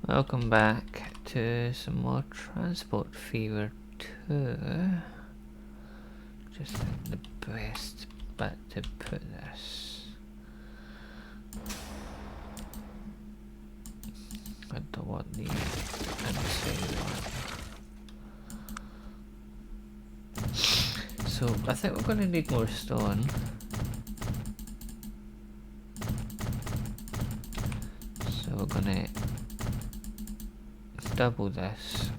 Welcome back to some more Transport Fever 2. Just think the best bit to put this. I don't want the inside one. So I think we're going to need more stone. So we're going to double this,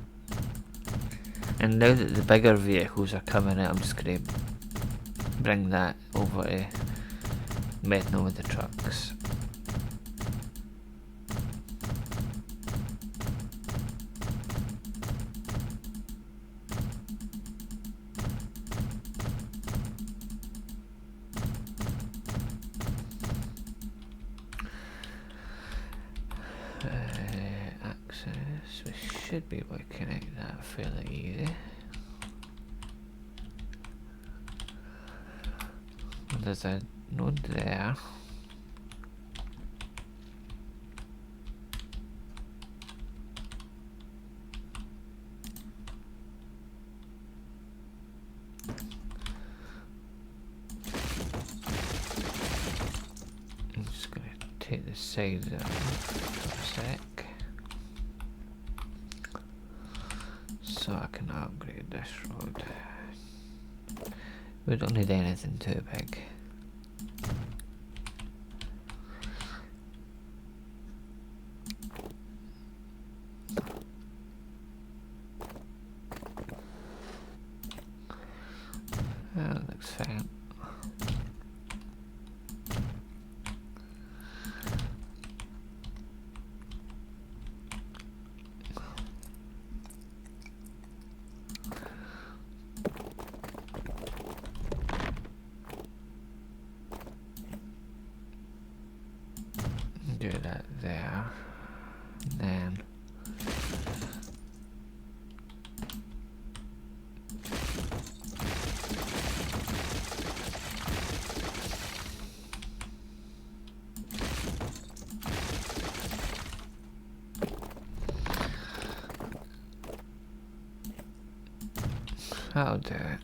and now that the bigger vehicles are coming out, I'm just going to bring that over to Metno with the trucks. Access, we should be able to connect that fairly easy. There's a node there. I'm just going to take the sides out for a sec, so I can upgrade this road. We don't need anything too big. That looks fine. Do that there, then I'll do it.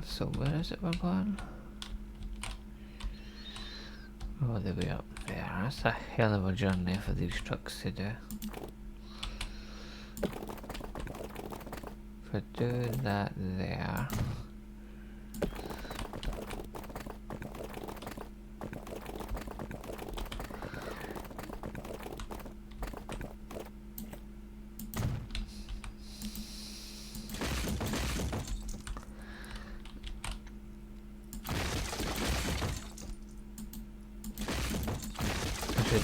So where is it we're going? Oh, they'll be up there. That's a hell of a journey for these trucks to do. If I do that there,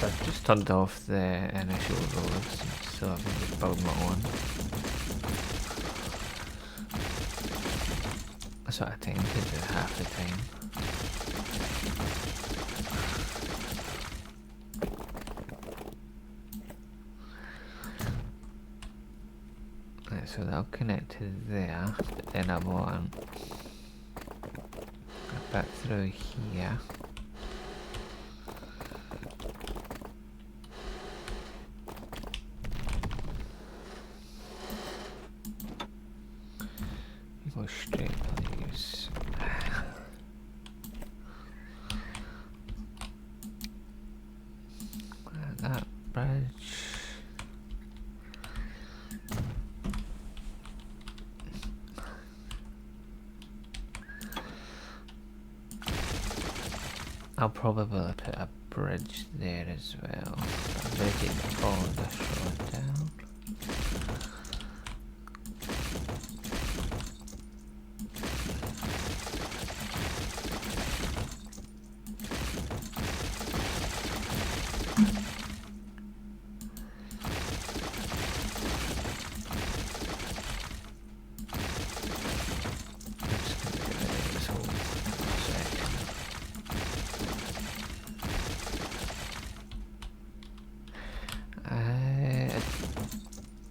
I've just turned off the initial roads so I can just build my own. That's what I tend to do half the time. Right, so that'll connect to there, but then I want a bit through here. Go straight, please. That bridge. I'll probably put a bridge there as well. I'm going to take all this road down.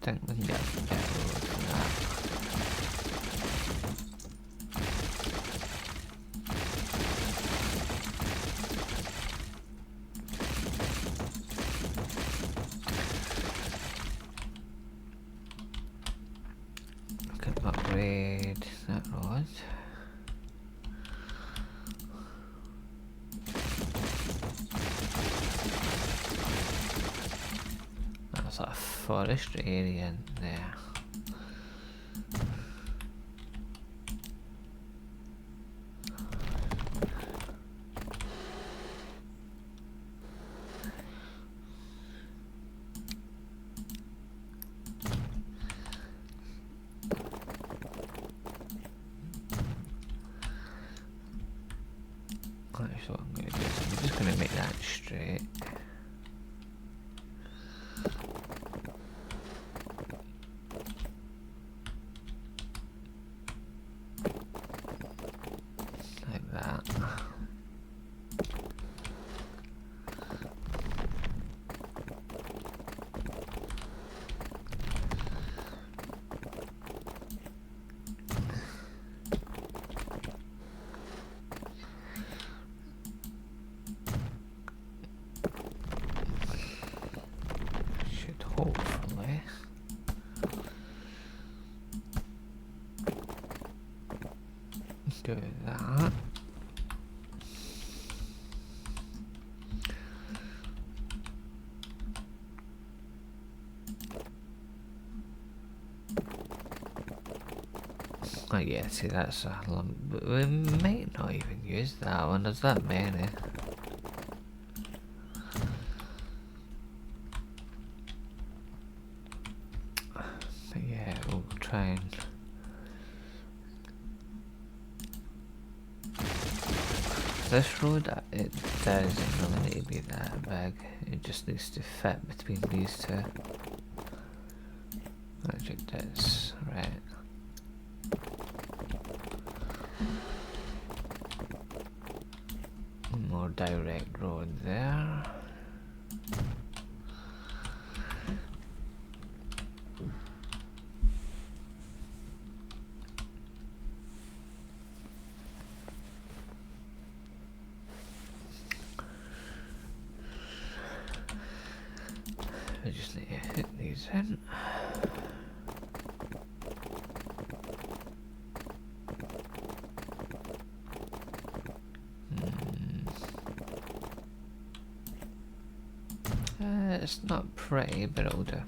think we can get a better road for that. We can upgrade that road. That's like a forestry area in there. So what I'm going to do is I'm just going to make that straight. Like that. Hopefully. Do that. Oh yeah, see that's a lump, but we might not even use that one, there's that many. But yeah, we'll try and... This road, it doesn't really need to be that big, it just needs to fit between these two. Which it does, right. More direct road there. I just need to hit these in. It's not pretty, but it'll do.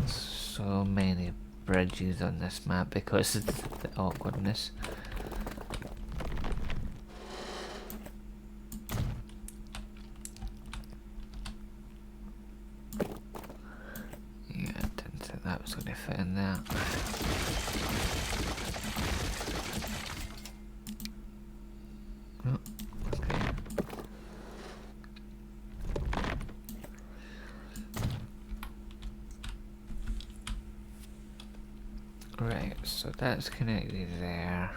So many bridges on this map because of the awkwardness. Yeah, I didn't think that was going to fit in there. Oh, okay. Right, so that's connected there.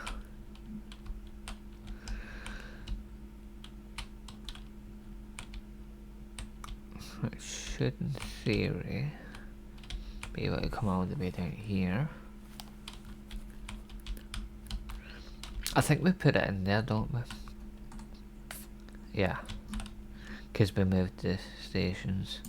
It should, in theory, be able to come all the way down here. I think we put it in there, don't we? Yeah, because we moved the stations.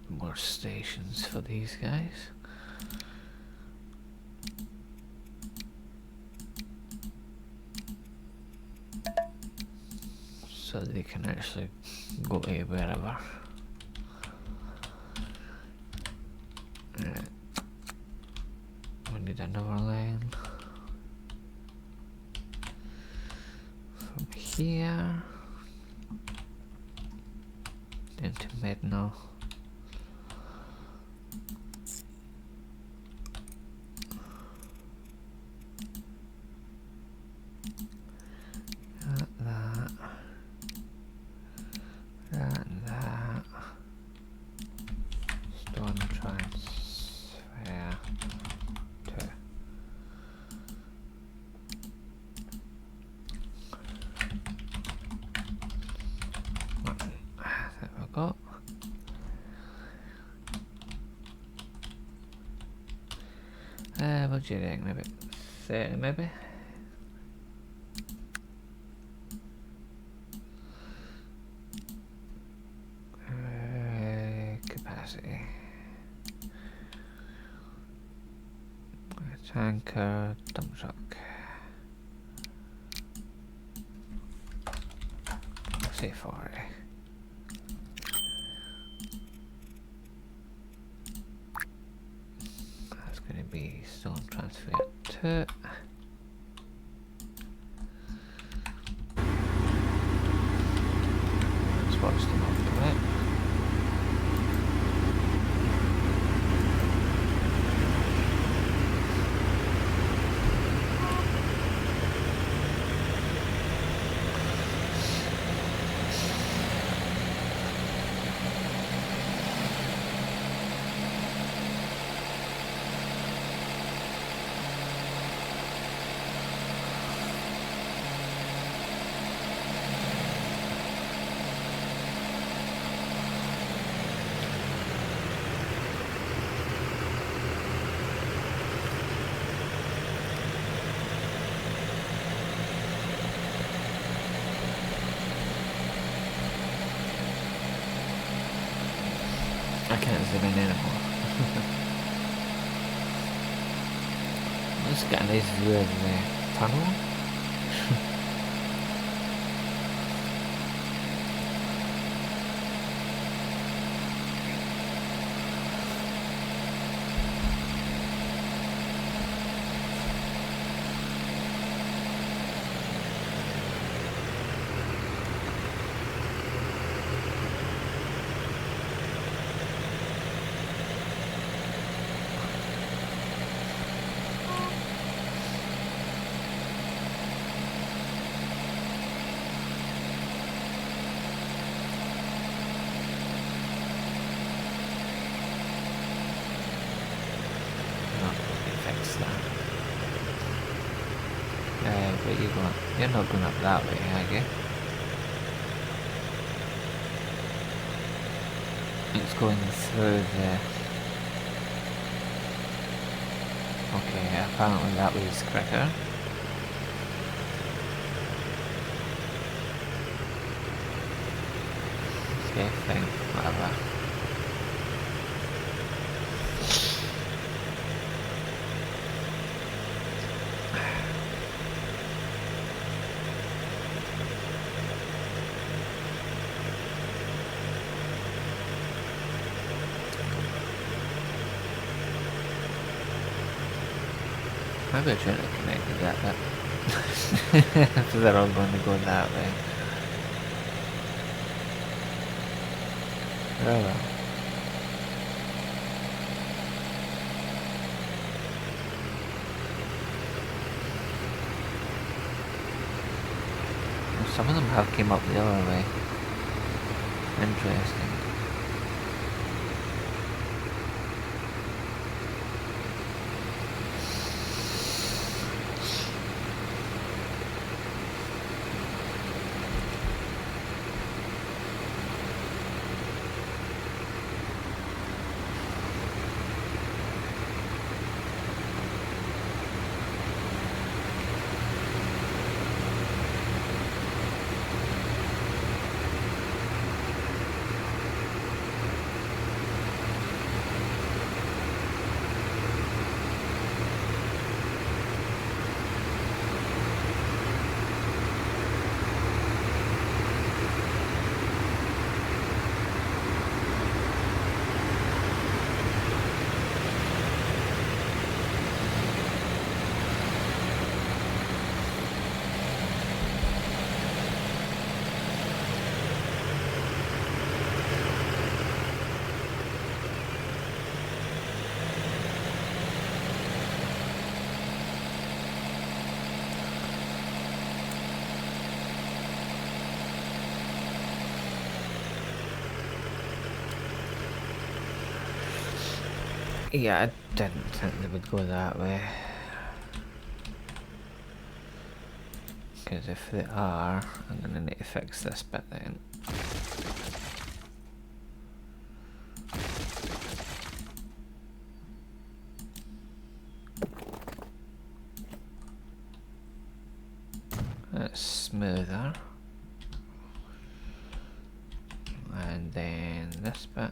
More stations for these guys. So they can actually go to wherever. Right. need another line from here into Medno. That and that. Stone transfer to. There we go. What do you think? Maybe 30, maybe? Capacity. Tanker, dump truck. Say 40. That's going to be stone transfer to. Let's watch them up to it. I can't zoom in anymore. Let's get a nice view of the tunnel. Where you going? You're not going up that way, are you? It's going through the... Okay, apparently that way is quicker. Okay, fine, whatever. Maybe I shouldn't have connected that bit. Because they're all going to go that way. Oh well. Some of them have came up the other way. Interesting. Yeah, I didn't think they would go that way. Because if they are, I'm gonna need to fix this bit then. That's smoother. And then this bit.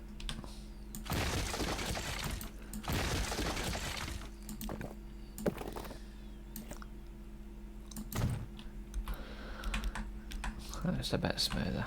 That's a bit smoother.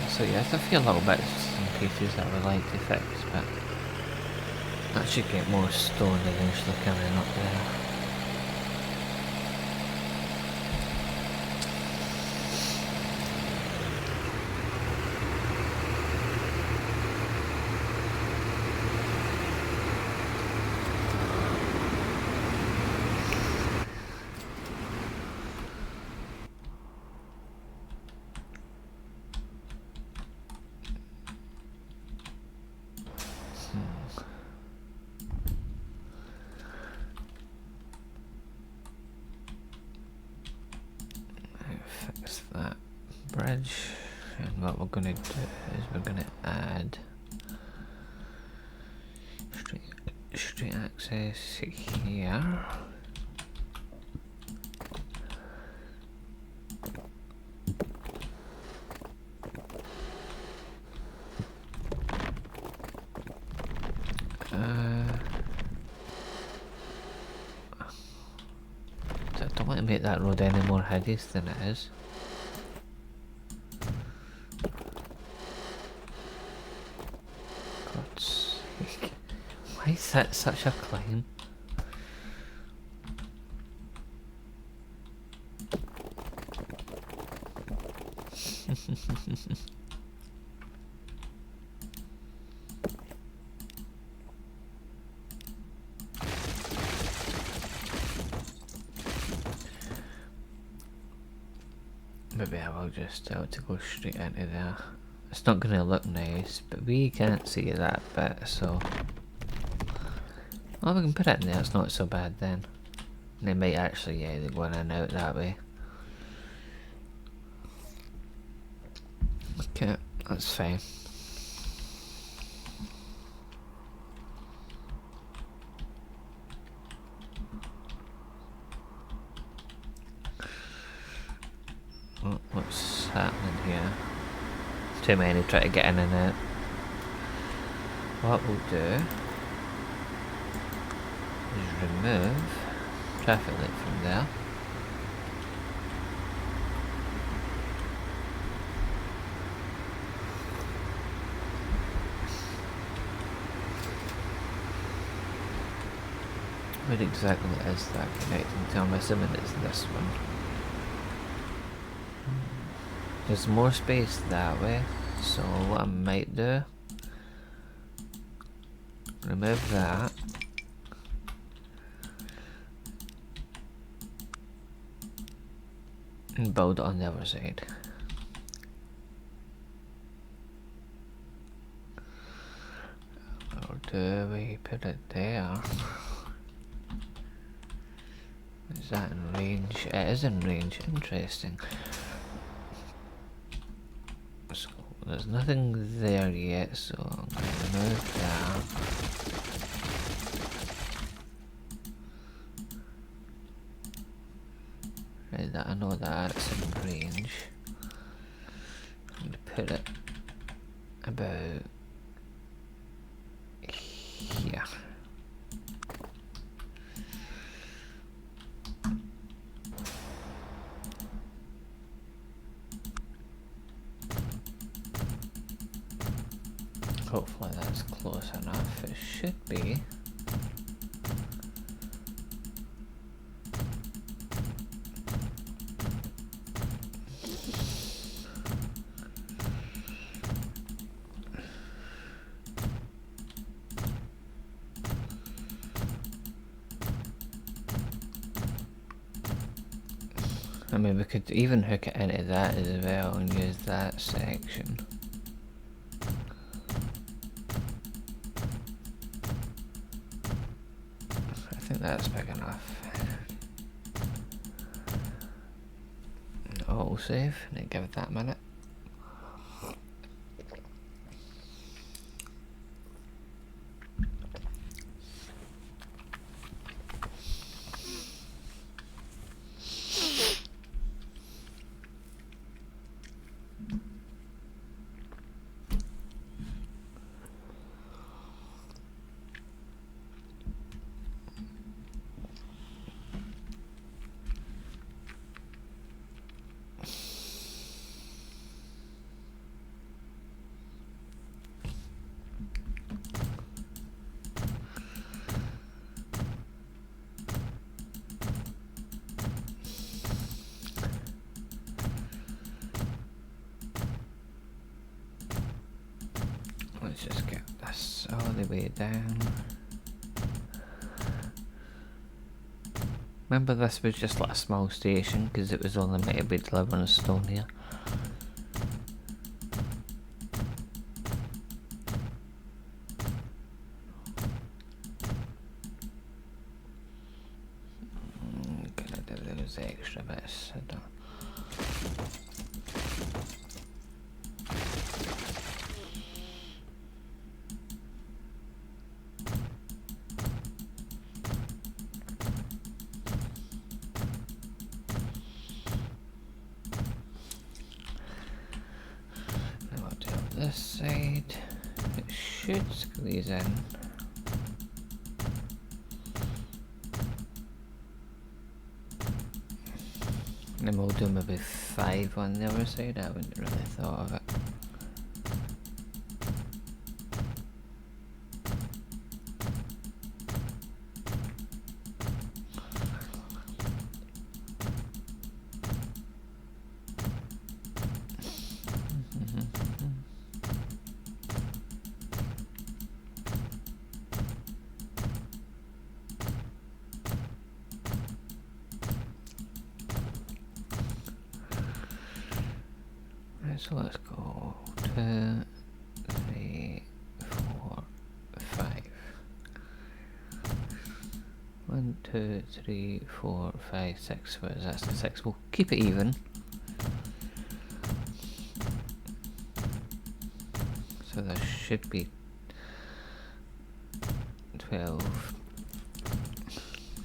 So yes, a few little bits and pieces that I would like to fix, but that should get more stone eventually coming up there. Fix that bridge, and what we're going to do is we're going to add street access here. I don't want to make that road any more hideous than it is. God's sake. Why is that such a climb? Maybe I will just tell it to go straight into there. It's not going to look nice, but we can't see that bit, so... Well, we can put it in there, it's not so bad then. They might actually, yeah, they go in and out that way. Okay, that's fine. What's happening here? Too many try to get in and out. What we'll do is remove traffic light from there. What exactly is that connecting to? I'm assuming it's this one. There's more space that way, so what I might do, remove that. And build it on the other side. Or do we put it there? Is that in range? It is in range. Interesting. So there's nothing there yet, so I'm going to remove that. Right, that I know that's in range. I'm going to put it about here. Hopefully that's close enough. It should be. I mean, we could even hook it into that as well and use that section. I think that's big enough. Auto save, and give it that minute. Let's just get this all the way down. Remember, this was just like a small station because it was only meant to be delivering a stone here. Gonna do those extra bits. I don't. This side, it should squeeze in. And then we'll do maybe 5 on the other side. I wouldn't really thought of it. So let's go 2, 3, 4, 5. 1, 2, 3, 4, 5, 6. Where is that? 6. We'll keep it even. So there should be 12.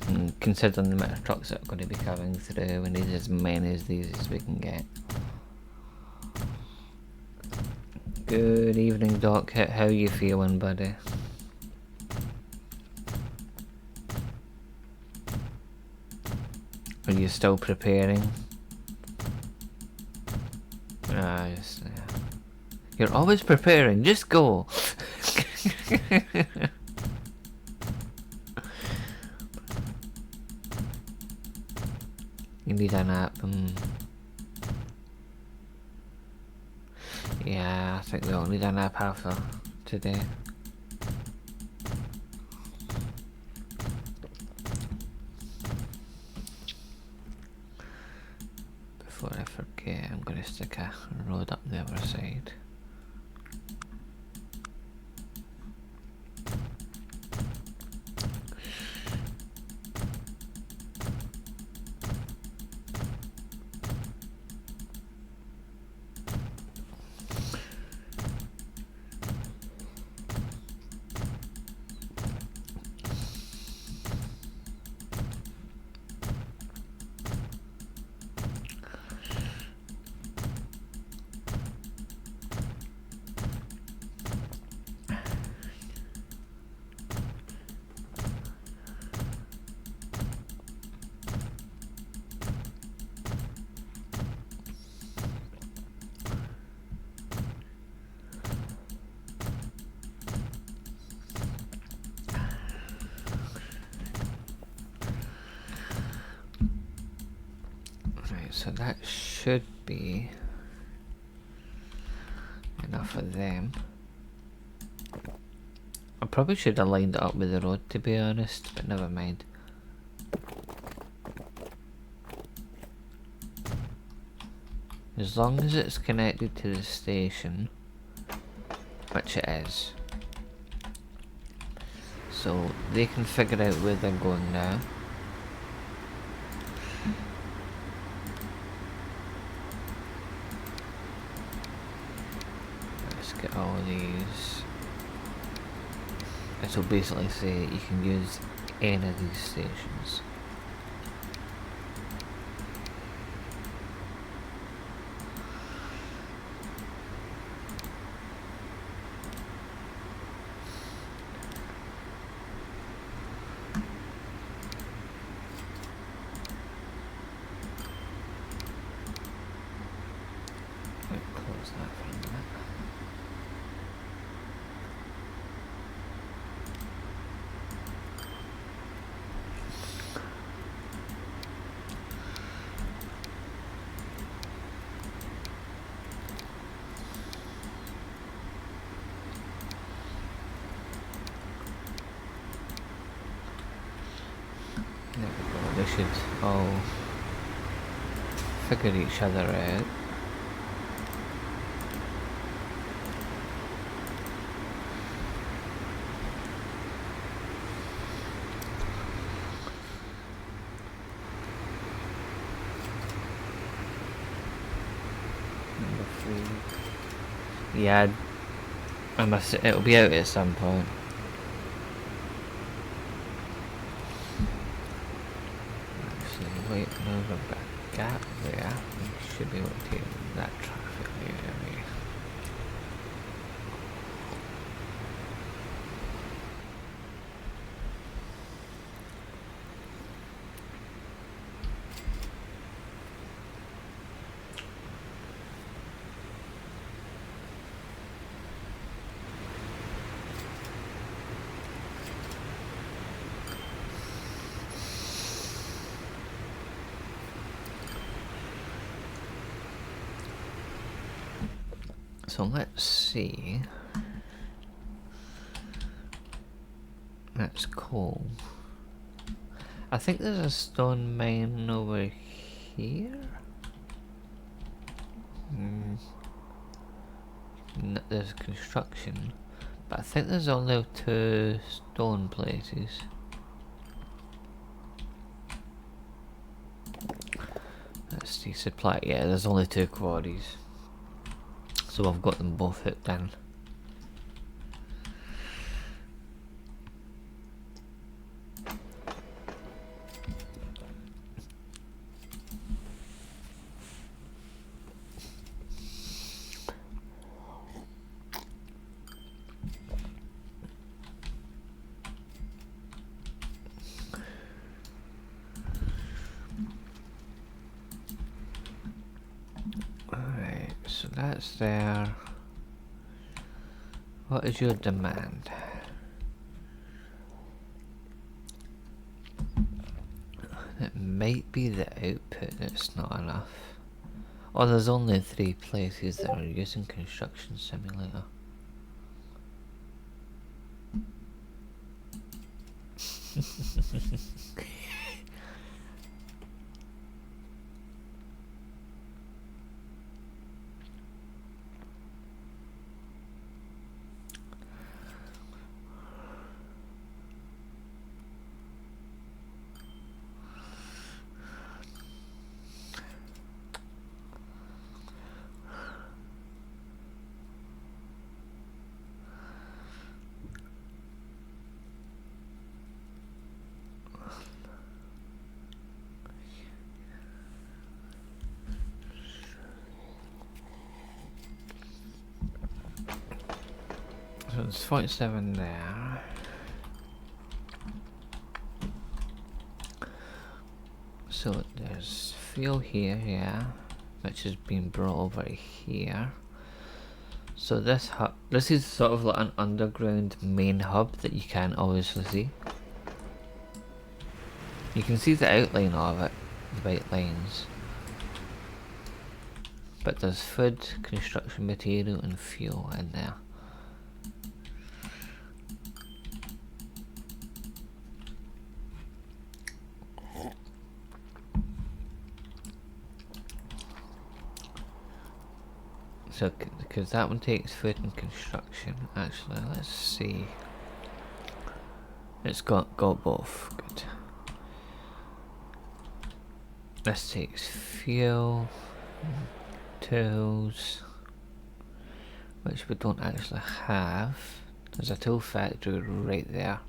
And considering the amount of trucks that are going to be coming through, we need as many of these as we can get. Good evening, Doc. How you feeling, buddy? Are you still preparing? Yes. Yeah. You're always preparing. Just go. You need a nap. Yeah, I think we all need a nap after today. Before I forget, I'm going to stick a road up the other side. so that should be enough of them. I probably should have lined it up with the road, to be honest, but never mind. As long as it's connected to the station, which it is, so they can figure out where they're going now. Let's get all these. This will basically say you can use any of these stations. Close that for a minute. There we go, they should all figure each other out. Number 3. Yeah, it'll be out at some point. Wait, no, we've got a gap there. We should be able to take that traffic there. So let's see. That's coal. I think there's a stone mine over here. There's construction, but I think there's only 2 stone places. Let's see, supply. Yeah, there's only 2 quarries. So I've got them both hooked in. Alright, so that's there. What is your demand? It might be the output that's not enough. Oh, there's only 3 places that are using Construction Simulator. So there's 47 there. So there's fuel here, yeah, which has been brought over here. So this hub, this is sort of like an underground main hub that you can't obviously see. You can see the outline of it, the white lines. but there's food, construction material and fuel in there. So, because that one takes food and construction. Actually, let's see. It's got both. Good. This takes fuel, tools, which we don't actually have. There's a tool factory right there.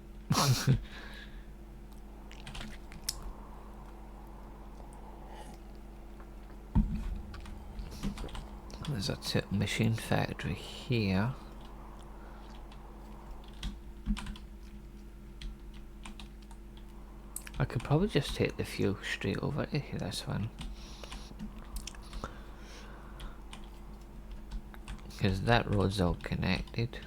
There's a machine factory here. I could probably just take the fuel straight over to this one, because that road's all connected.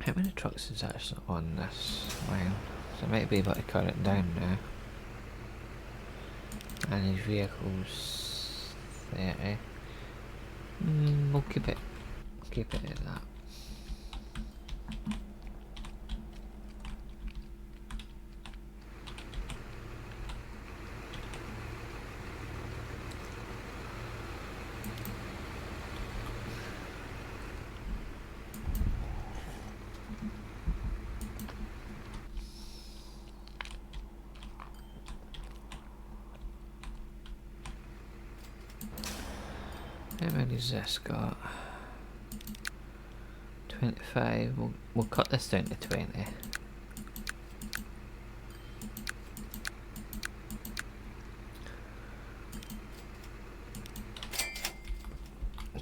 How many trucks is actually on this line? So I might be able to cut it down now. And these vehicles 30. We'll keep it at that. How many's this got? 25. We'll cut this down to 20.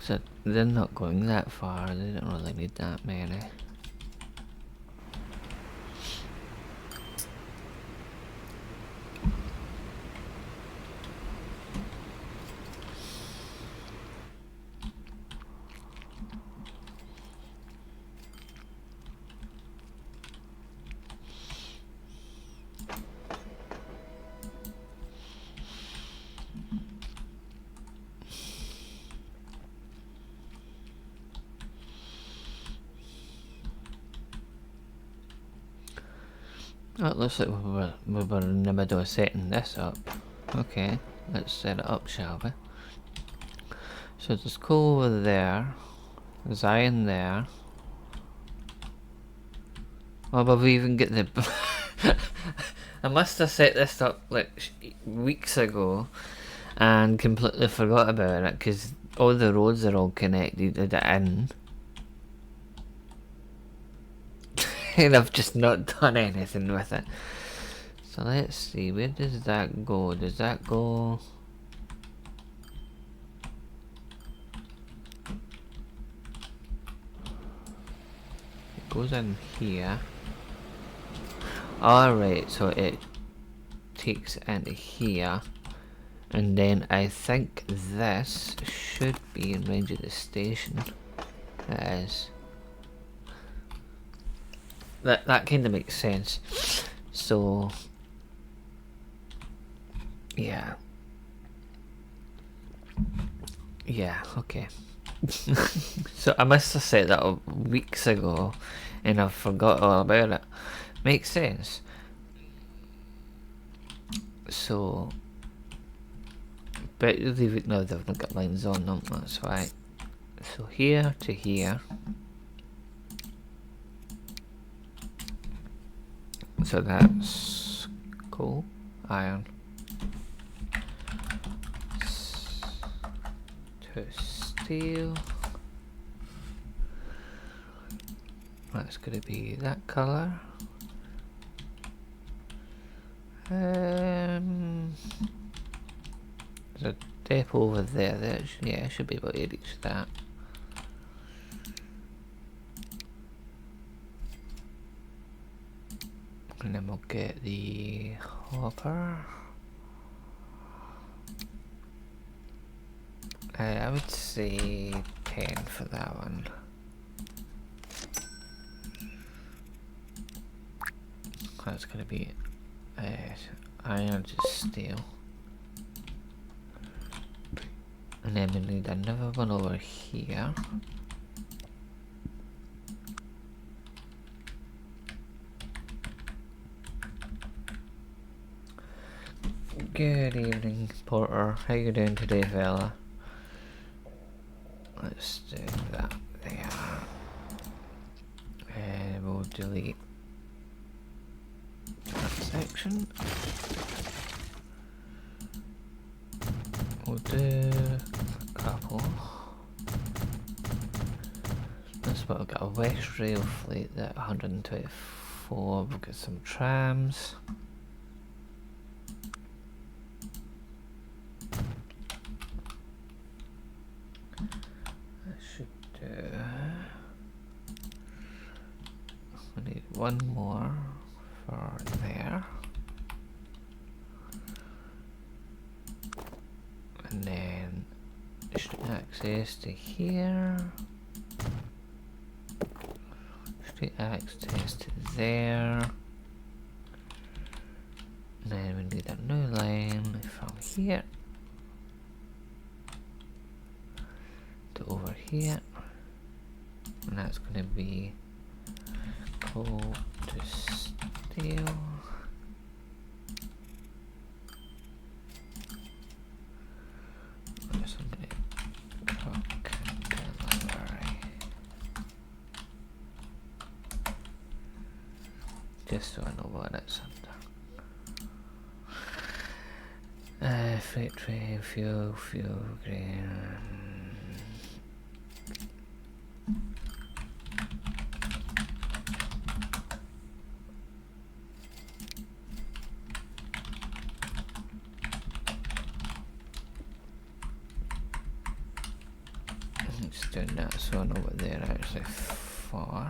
So they're not going that far. They don't really need that many. Oh, it looks like we were in the middle of setting this up. Okay, let's set it up, shall we? So there's coal over there. There's iron there. Oh, but we even get the... I must have set this up like weeks ago and completely forgot about it, because all the roads are all connected in. And I've just not done anything with it. So let's see, where does that go? Does that go... It goes in here. Alright, so it takes into here. And then I think this should be in range of the station. It is. That kind of makes sense. So yeah, okay. So I must have set that up weeks ago and I forgot all about it. Makes sense. So but they've not got lines on them, that's why. So here to here. So that's coal, iron, to steel. That's going to be that colour. There's a depot over there. Yeah, I should be able to reach that. And then we'll get the hopper. I would say 10 for that one. That's going to be iron to steel. And then we need another one over here. Good evening, Porter. How you doing today, fella? Let's do that there. And we'll delete that section. We'll do a couple. This one, we've got a West Rail fleet at 124. We've got some trams. We need one more for there, and then street access to here, street access to there, and then we need a new line from here to over here, and that's going to be coal to steel. There's something cook delivery. Just so I know what it's under. Freight train, fuel, grain. Just doing that so I know what they're actually for.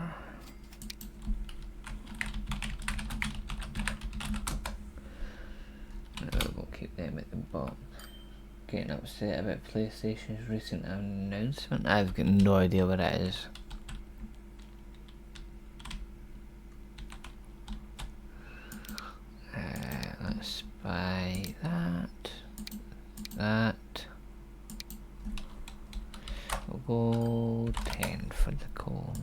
We'll keep them at the bottom. Getting upset about PlayStation's recent announcement. I've got no idea what it is. Let's buy that. We'll go 10 for the coal.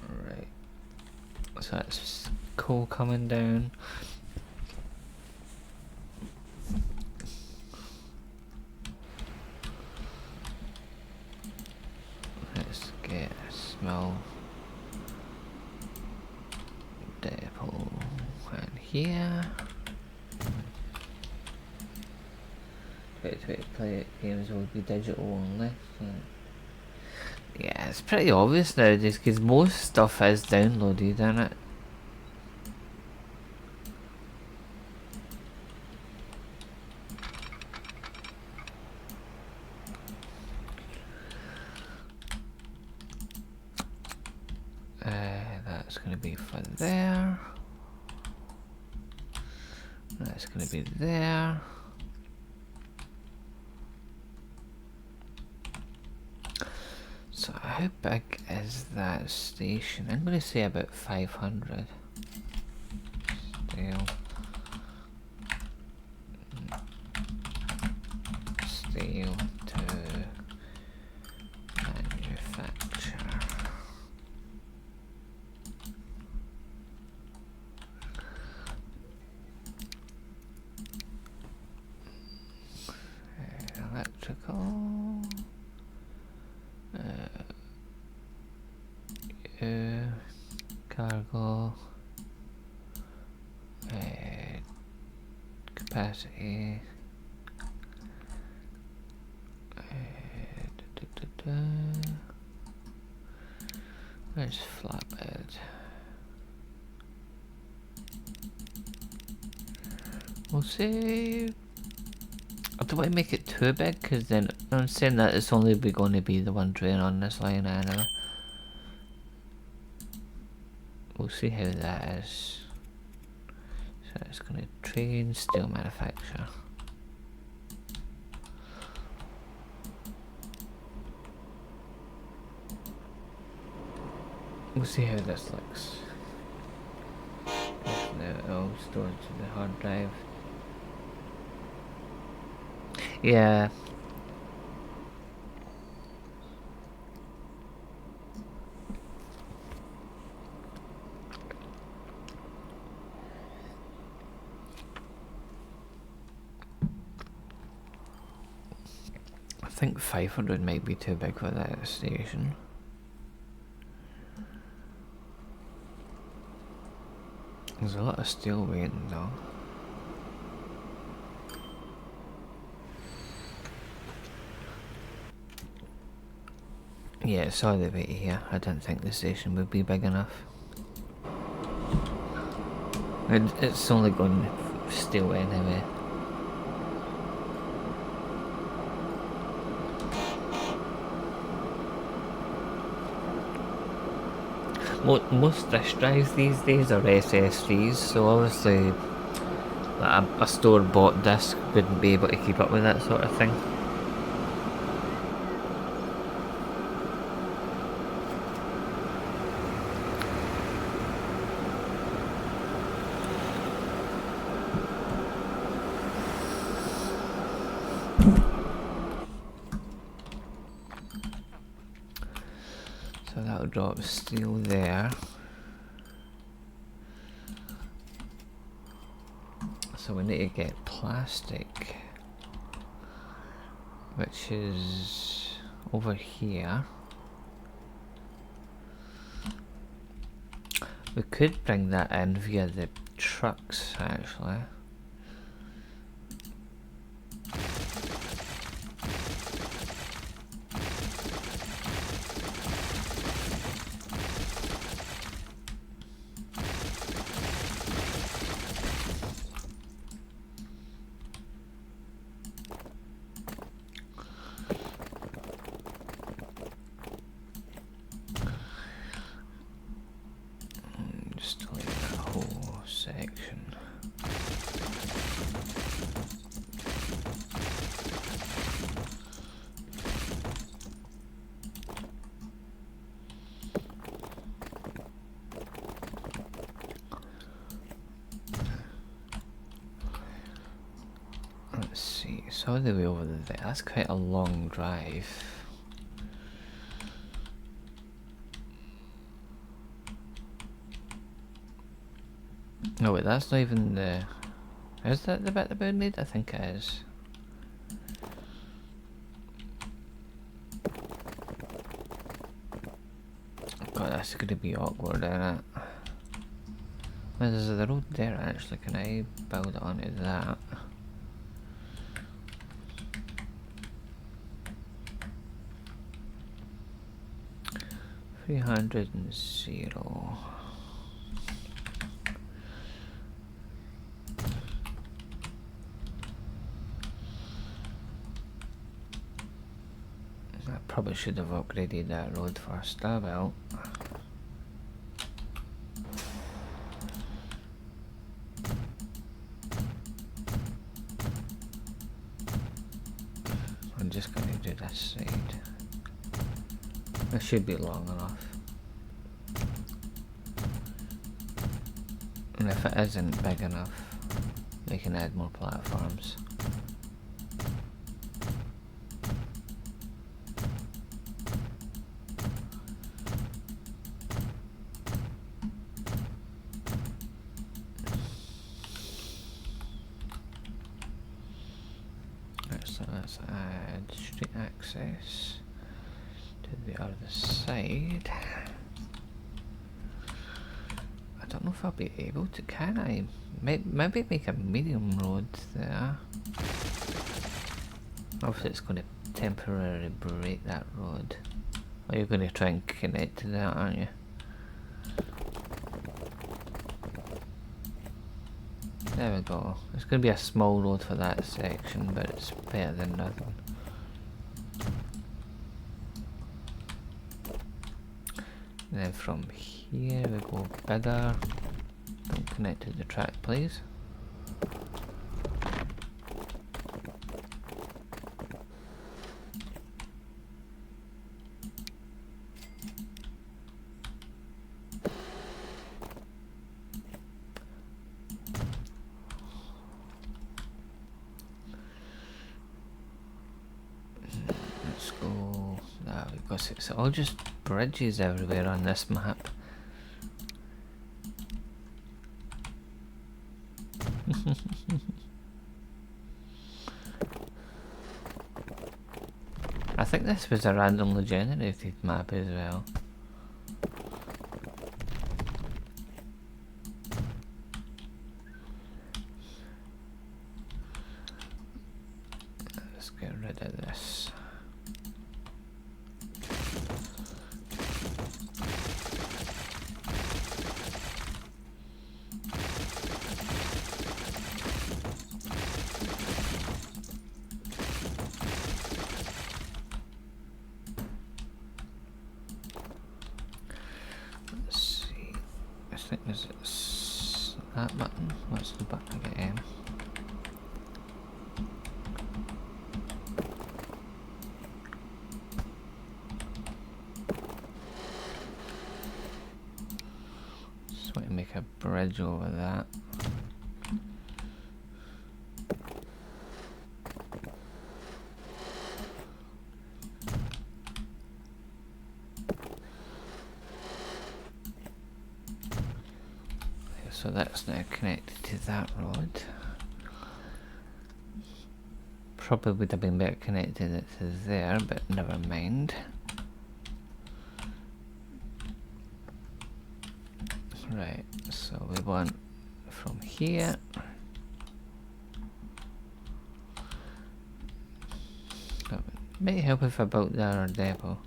Right. So that's coal coming down. Let's get a small depot in here. To play games will be digital only. So. Yeah, it's pretty obvious nowadays because most stuff is downloaded, isn't it? That's going to be for there. That's going to be there. So how big is that station? I'm going to say about 500. Steel to manufacture. Electrical. Cargo. Capacity. Where's flatbed? We'll say I don't want to make it too big, because then I'm saying that it's only going to be the one train on this line anyway. We'll see how that is. So it's going to train steel manufacturer. We'll see how this looks. Now all stored to the hard drive. Yeah. I think 500 might be too big for that station. There's a lot of steel waiting though. Yeah, it's all the way here. I didn't think the station would be big enough. It's only going steel anyway. Most disk drives these days are SSDs, so obviously a store-bought disk wouldn't be able to keep up with that sort of thing. So that'll drop steel there. So we need to get plastic, which is over here. We could bring that in via the trucks actually. Let's see, so the way over there, that's quite a long drive. No wait, that's not even the... Is that the bit that we need? I think it is. God, that's gonna be awkward, isn't it? Well, there's the road there actually, can I build onto that? $300. I probably should have upgraded that road first. Ah well. I'm just going to do this side. It should be long enough. And if it isn't big enough, we can add more platforms. So let's add street access to the other side. I don't know if I'll be able to, can I? Maybe make a medium road there. Obviously it's going to temporarily break that road. Or you're going to try and connect to that, aren't you? There we go. It's going to be a small road for that section, but it's better than nothing. And then from here we go bigger. Don't connect to the track, please. Let's go. There we go. It's all just bridges everywhere on this map. I think this was a randomly generated map as well. Let's get rid of this. Is it that button? What's the button again? Just want to make a bridge over that. So that's now connected to that road. Probably would have been better connected it to there, but never mind. Right, so we want from here. That might help if I built there our depot.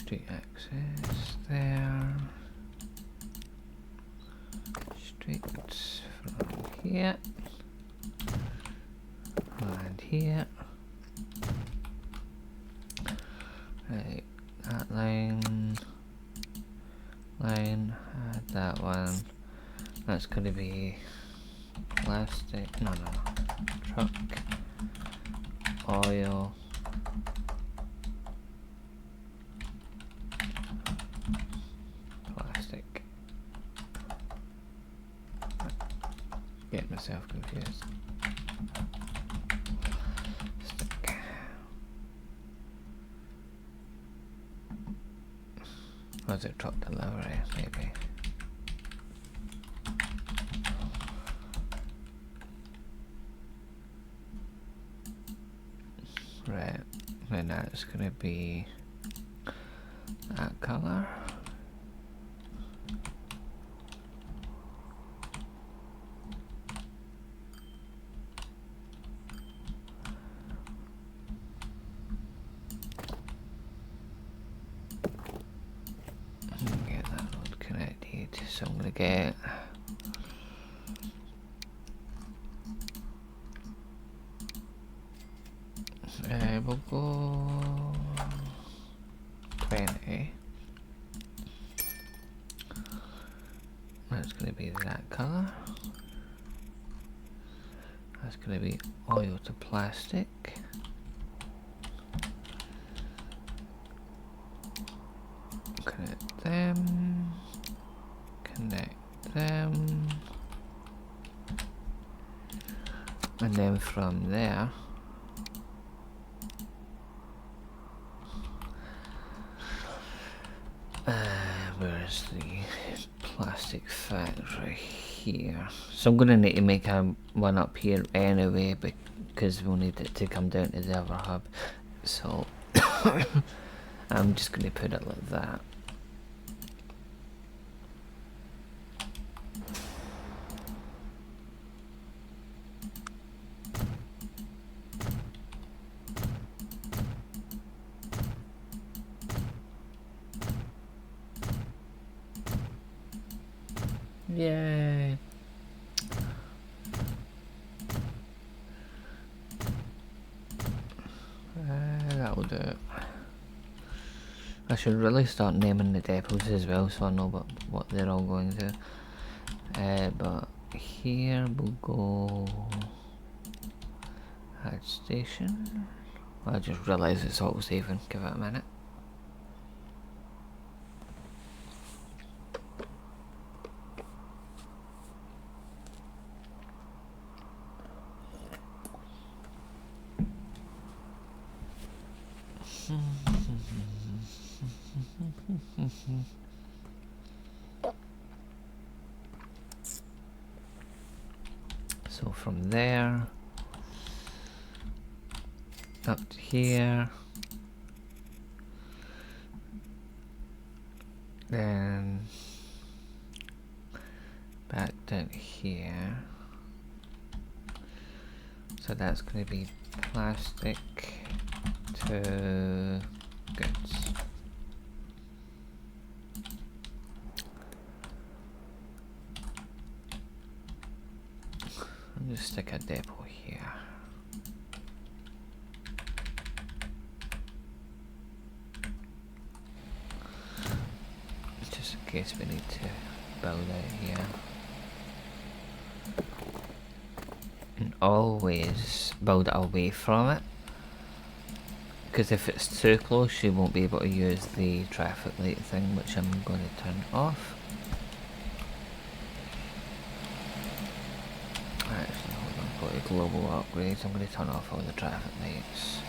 Street access there. Streets from here and here. Right, that line, add that one. That's going to be plastic. No, truck, oil. Get myself confused. Stick. Was it truck delivery? Maybe. Right. Then that's gonna be that color. So I'm going to get we'll go 20. That's going to be that colour. That's going to be oil to plastic. Connect them. them. And then from there, where's the plastic factory here? So I'm gonna need to make one up here anyway, because we'll need it to come down to the other hub. So I'm just gonna put it like that. Yay! That'll do it. I should really start naming the depots as well, so I know what they're all going to. But here we'll go add station. I just realised it's auto saving. Give it a minute. So from there up to here, then back down here. So that's going to be plastic to goods. I'll just stick a depot here. Just in case we need to build out here. And always build it away from it, because if it's too close you won't be able to use the traffic light thing, which I'm going to turn off. Actually, hold on, go to global upgrades. I'm going to turn off all the traffic lights.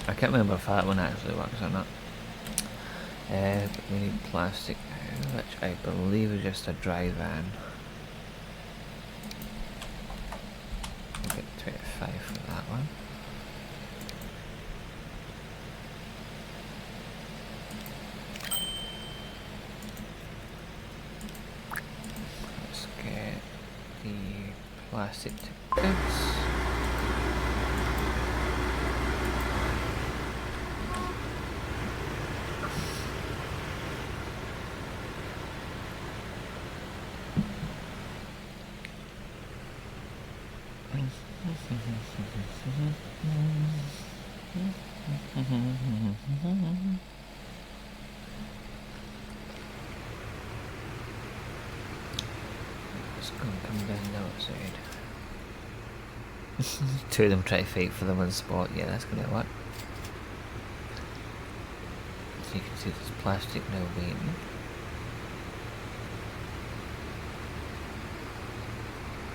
I can't remember if that one actually works or not. But we need plastic now, which I believe is just a dry van. We'll get 25 for that one. Let's get the plastic to goods. It's going to come down the outside. Two of them try to fight for the one spot. Yeah, that's going to work. So you can see there's plastic now waiting.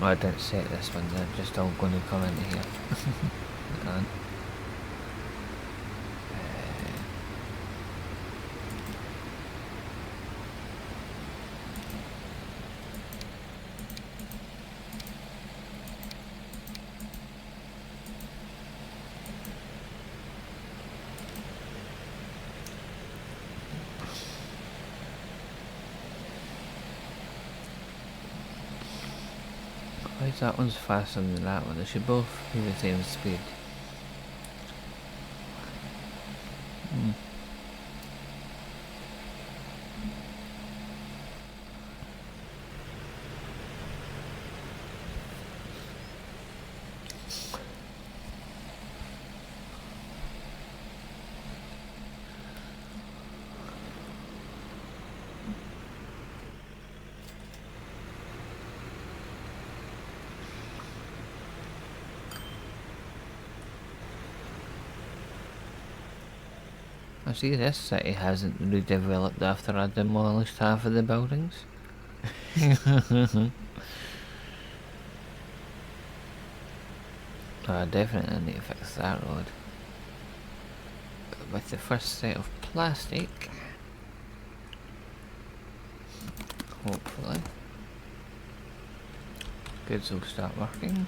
Well, I didn't set this one, they're just all going to come into here. And why is that one's faster than that one? They should both be the same speed. see, this city hasn't redeveloped after I demolished half of the buildings. I definitely need to fix that road. With the first set of plastic, hopefully, goods will start working.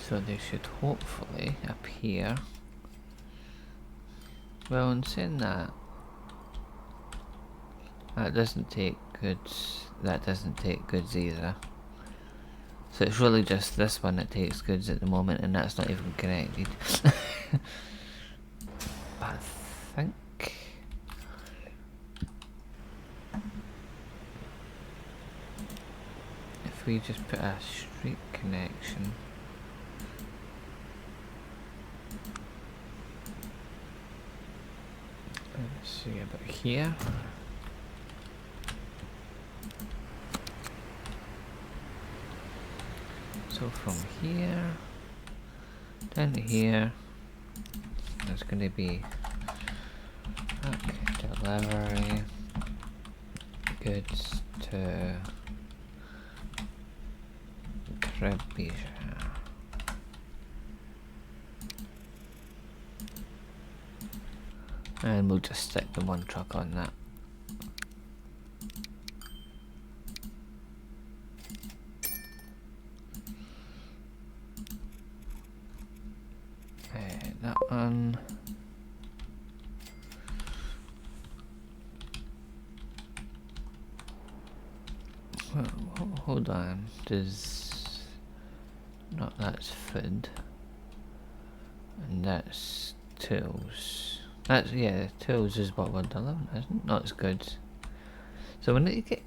So they should hopefully appear. Well, in saying that, that doesn't take goods, that doesn't take goods either. So it's really just this one that takes goods at the moment, and that's not even connected. I think... if we just put a street connection... let's see about here. So from here down to here, there's going to be delivery goods to Trebisha. And we'll just stick the one truck on that. That one. Well, hold on. Does... no, that's food. And that's tools. That's, yeah, tools is what we're delivering, isn't it? Not as good. So we need to get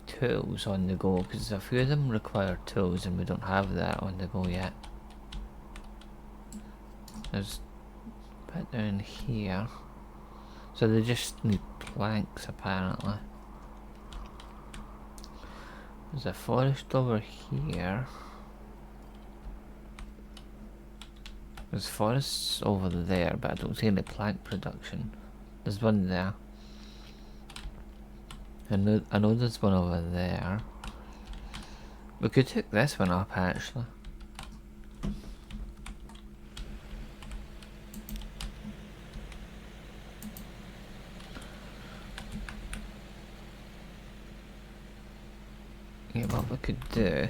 tools on the go, because a few of them require tools and we don't have that on the go yet. There's a bit down here. So they just need planks apparently. There's a forest over here. There's forests over there, but I don't see any plank production. There's one there. I know there's one over there. We could take this one up actually. Yeah, what we could do,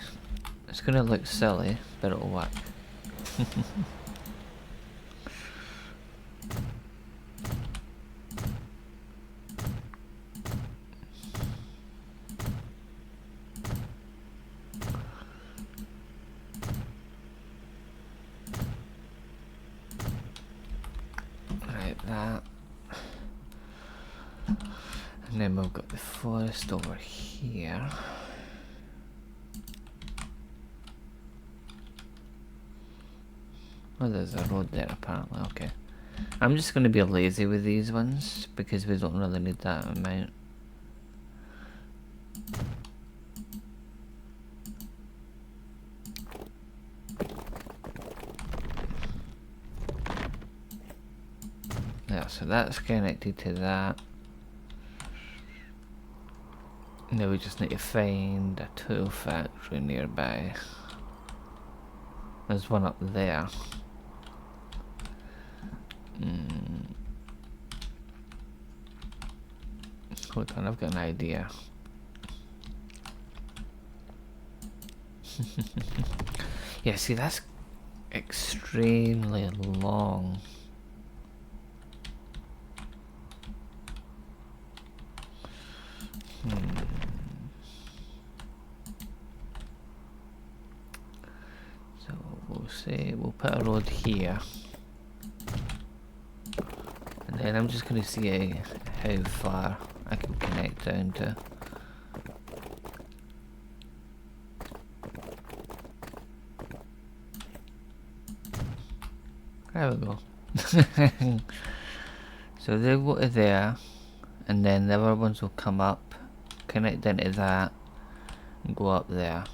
it's gonna look silly, but it'll work. Like that. And then we've got the forest over here. Oh, there's a road there apparently, okay. I'm just going to be lazy with these ones, because we don't really need that amount. Yeah, so that's connected to that. Now we just need to find a tool factory nearby. There's one up there. Hold on, I've got an idea. Yeah, see, that's extremely long. So we'll say we'll put a road here. And then I'm just going to see how far I can connect down to. There we go. So they go to there, and then the other ones will come up, connect into that, and go up there.